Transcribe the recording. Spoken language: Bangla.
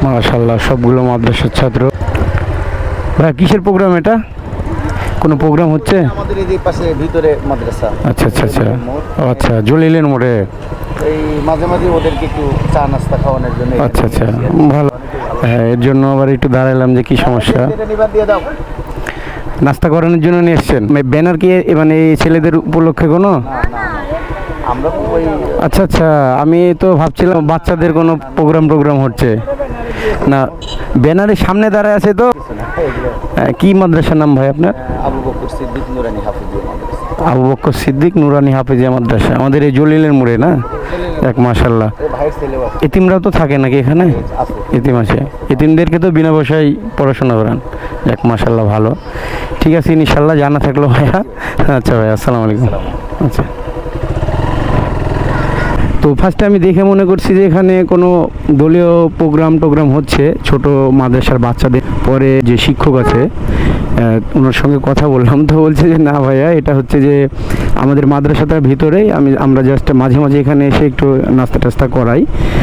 মাশাআল্লাহ, সবগুলো মাদ্রাসার ছাত্র। ভাই কিসের প্রোগ্রাম এটা? কোনো প্রোগ্রাম হচ্ছে? আমাদের এই যে পাশে ভিতরে মাদ্রাসা। আচ্ছা আচ্ছা আচ্ছা, আচ্ছা জলিলের মোড়ে। এই মাঝে মাঝে ওদেরকে একটু চা নাস্তা খাওয়ানোর জন্য। আচ্ছা আচ্ছা, ভালো। হ্যাঁ, এর জন্য আবার একটু দাঁড়ালাম যে কি সমস্যা। দিয়ে দাও। নাস্তা করানোর জন্য নিয়ে এসছেন? ব্যানার কি মানে এই ছেলেদের উপলক্ষে কোনো? আমরা ওই আচ্ছা আচ্ছা, আমি তো ভাবছিলাম বাচ্চাদের কোনো প্রোগ্রাম হচ্ছে না। ব্যানারের সামনে দাঁড়ায় আছে তো। কি মাদ্রাসার নাম ভাই আপনার? আবু বকর সিদ্দিক নুরানি হাফিজিয়া মাদ্রাসা। আবু বকর সিদ্দিক নুরানি হাফিজিয়া মাদ্রাসা, আমাদের এই জলিলের মোড়ে না? এক মাশাআল্লাহ। ভাইয়ের ছেলেও আছে। এতিমরাও তো থাকে নাকি এখানে? আছে। এতিম আছে, এতিমদেরকে তো বিনা পয়সায় পড়াশোনা করান। এক মাশাআল্লাহ, ভালো। ঠিক আছে, ইনশাআল্লাহ জানা থাকলো ভাইয়া। আচ্ছা ভাই, আসসালামু আলাইকুম। আচ্ছা, তো ফার্স্টে আমি দেখে মনে করছি যে এখানে কোনো দলীয় টোগ্রাম হচ্ছে ছোট মাদ্রাসার বাচ্চাদের। পরে যে শিক্ষক আছে ওনার সঙ্গে কথা বললাম, তো বলছে যে না ভাইয়া, এটা হচ্ছে যে আমাদের মাদ্রাসাটার ভিতরেই আমরা জাস্ট মাঝে মাঝে এখানে এসে একটু নাস্তা টাস্তা করাই।